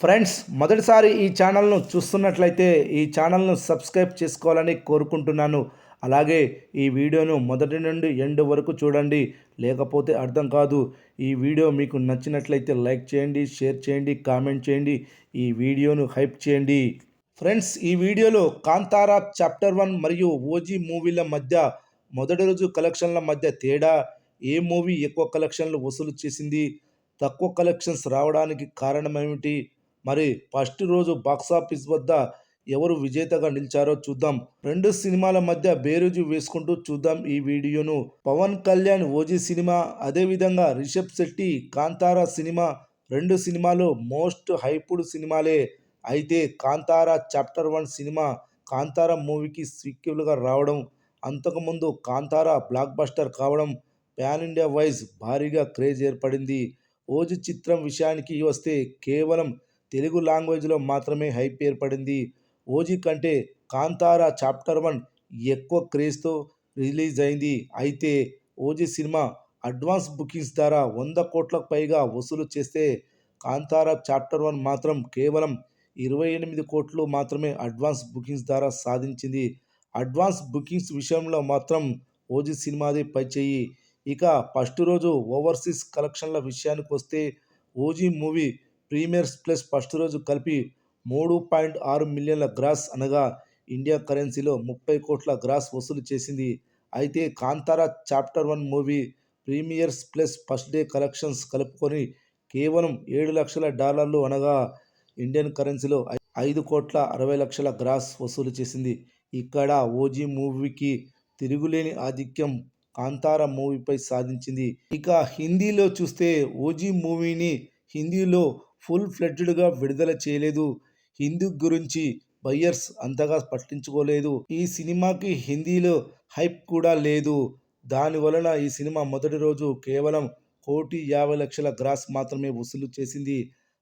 Friends, మొదటిసారి ఈ ఛానల్ను చూస్తున్నట్లయితే ఈ ఛానల్ను సబ్స్క్రైబ్ చేసుకోవాలని కోరుకుంటున్నాను. అలాగే ఈ వీడియోను మొదటి నుండి ఎండ్ వరకు చూడండి, లేకపోతే అర్థం కాదు. ఈ వీడియో మీకు నచ్చినట్లయితే లైక్ చేయండి, షేర్ చేయండి, కామెంట్ చేయండి, ఈ వీడియోను హైప్ చేయండి. ఫ్రెండ్స్, ఈ వీడియోలో కాంతారా చాప్టర్ 1 మరియు ఓజీ మూవీల మధ్య మొదటి రోజు కలెక్షన్ల మధ్య తేడా, ఏ మూవీ ఎక్కువ కలెక్షన్లు వసూలు చేసింది, తక్కువ కలెక్షన్స్ రావడానికి కారణమేమిటి, మరి ఫస్ట్ రోజు బాక్సాఫీస్ వద్ద ఎవరు విజేతగా నిలిచారో చూద్దాం. రెండు సినిమాల మధ్య బేరుజు వేసుకుంటూ చూద్దాం ఈ వీడియోను. పవన్ కళ్యాణ్ ఓజీ సినిమా, అదేవిధంగా రిషబ్ శెట్టి కాంతారా సినిమా, రెండు సినిమాలు మోస్ట్ హైప్డ్ సినిమాలే. అయితే కాంతారా చాప్టర్ 1 సినిమా కాంతారా మూవీకి సీక్వెల్గా రావడం, అంతకుముందు కాంతారా బ్లాక్ బస్టర్ కావడం, పాన్ ఇండియా వైజ్ భారీగా క్రేజ్ ఏర్పడింది. ఓజీ చిత్రం విషయానికి వస్తే కేవలం తెలుగు లాంగ్వేజ్లో మాత్రమే హైప్ ఏర్పడింది. ఓజీ కంటే కాంతారా చాప్టర్ 1 ఎక్కువ క్రేజ్తో రిలీజ్ అయింది. అయితే ఓజీ సినిమా అడ్వాన్స్ బుకింగ్స్ ద్వారా 100 కోట్లకు పైగా వసూలు చేస్తే కాంతారా చాప్టర్ 1 మాత్రం కేవలం 28 కోట్లు మాత్రమే అడ్వాన్స్ బుకింగ్స్ ద్వారా సాధించింది. అడ్వాన్స్ బుకింగ్స్ విషయంలో మాత్రం ఓజీ సినిమాదే పైచేయి. ఇక ఫస్ట్ రోజు ఓవర్సీస్ కలెక్షన్ల విషయానికి వస్తే OG movie premieres plus first రోజు కలిపి 3.6 మిలియన్ల గ్రాస్, అనగా ఇండియా కరెన్సీలో 30 కోట్ల గ్రాస్ వసూలు చేసింది. అయితే Kantara chapter 1 movie premieres plus first day collections కలుపుకొని కేవలం $7 లక్షల, అనగా ఇండియన్ కరెన్సీలో 5,60,00,000 గ్రాస్ వసూలు చేసింది. ఇక్కడ ఓజీ మూవీకి తిరుగులేని ఆధిక్యం కాంతారా మూవీపై సాధించింది. ఇక హిందీలో చూస్తే ఓజీ మూవీని హిందీలో ఫుల్ ఫ్లెడ్జ్డ్గా విడుదల చేయలేదు. హిందీ గురించి బయ్యర్స్ అంతగా పట్టించుకోలేదు. ఈ సినిమాకి హిందీలో హైప్ కూడా లేదు. దానివలన ఈ సినిమా మొదటి రోజు కేవలం 1,50,00,000 గ్రాస్ మాత్రమే వసూలు చేసింది.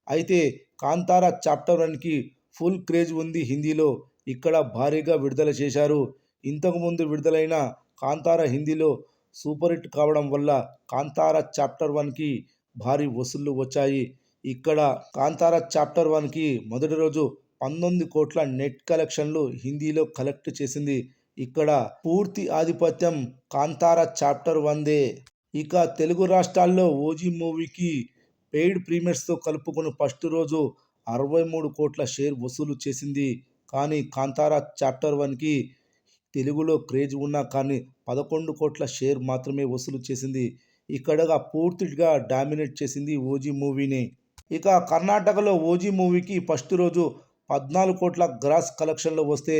అయితే కాంతారా చాప్టర్ 1కి ఫుల్ క్రేజ్ ఉంది హిందీలో. ఇక్కడ భారీగా విడుదల చేశారు. ఇంతకుముందు విడుదలైన కాంతారా హిందీలో సూపర్ హిట్ కావడం వల్ల కాంతారా చాప్టర్ 1కి భారీ వసూళ్లు వచ్చాయి. ఇక్కడ కాంతారా చాప్టర్ 1కి మొదటి రోజు 19 కోట్ల నెట్ కలెక్షన్లు హిందీలో కలెక్ట్ చేసింది. ఇక్కడ పూర్తి ఆధిపత్యం కాంతారా చాప్టర్ 1దే. ఇక తెలుగు రాష్ట్రాల్లో ఓజీ మూవీకి పెయిడ్ ప్రీమియర్స్తో కలుపుకుని ఫస్ట్ రోజు 63 కోట్ల షేర్ వసూలు చేసింది. కానీ కాంతారా చాప్టర్ 1కి తెలుగులో క్రేజ్ ఉన్నా కానీ 11 కోట్ల షేర్ మాత్రమే వసూలు చేసింది. ఇక్కడ పూర్తిగా డామినేట్ చేసింది ఓజీ మూవీని. ఇక కర్ణాటకలో ఓజీ మూవీకి ఫస్ట్ రోజు 14 కోట్ల గ్రాస్ కలెక్షన్లు వస్తే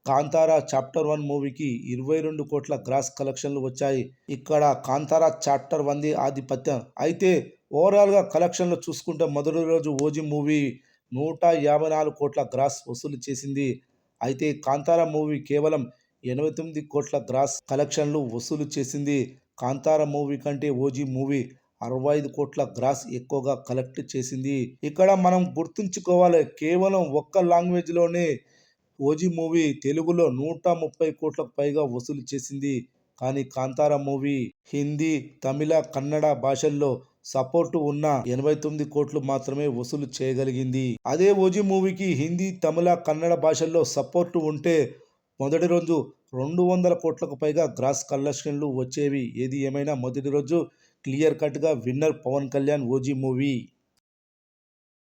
కాంతారా చాప్టర్ 1 మూవీకి 22 కోట్ల గ్రాస్ కలెక్షన్లు వచ్చాయి. ఇక్కడ కాంతారా చాప్టర్ 1ది ఆధిపత్యం. అయితే ఓవరాల్గా కలెక్షన్లు చూసుకుంటే మొదటి రోజు ఓజీ మూవీ 154 కోట్ల గ్రాస్ వసూలు చేసింది. అయితే కాంతారా మూవీ కేవలం 89 కోట్ల గ్రాస్ కలెక్షన్లు వసూలు చేసింది. కాంతారా మూవీ కంటే ఓజీ మూవీ 65 కోట్ల గ్రాస్ ఎక్కువగా కలెక్ట్ చేసింది. ఇక్కడ మనం గుర్తుంచుకోవాలి, కేవలం ఒక్క లాంగ్వేజ్లోనే ఓజీ మూవీ తెలుగులో 130 కోట్లకు పైగా వసూలు చేసింది. కానీ కాంతారా మూవీ హిందీ, తమిళ, కన్నడ భాషల్లో సపోర్టు ఉన్న 89 కోట్లు మాత్రమే వసూలు చేయగలిగింది. అదే ఓజీ మూవీకి హిందీ, తమిళ, కన్నడ భాషల్లో సపోర్టు ఉంటే మొదటి రోజు 200 కోట్లకు పైగా గ్రాస్ కలెక్షన్లు వచ్చేవి. ఏది ఏమైనా మొదటి రోజు క్లియర్ కట్గా winner Pawan Kalyan OG movie.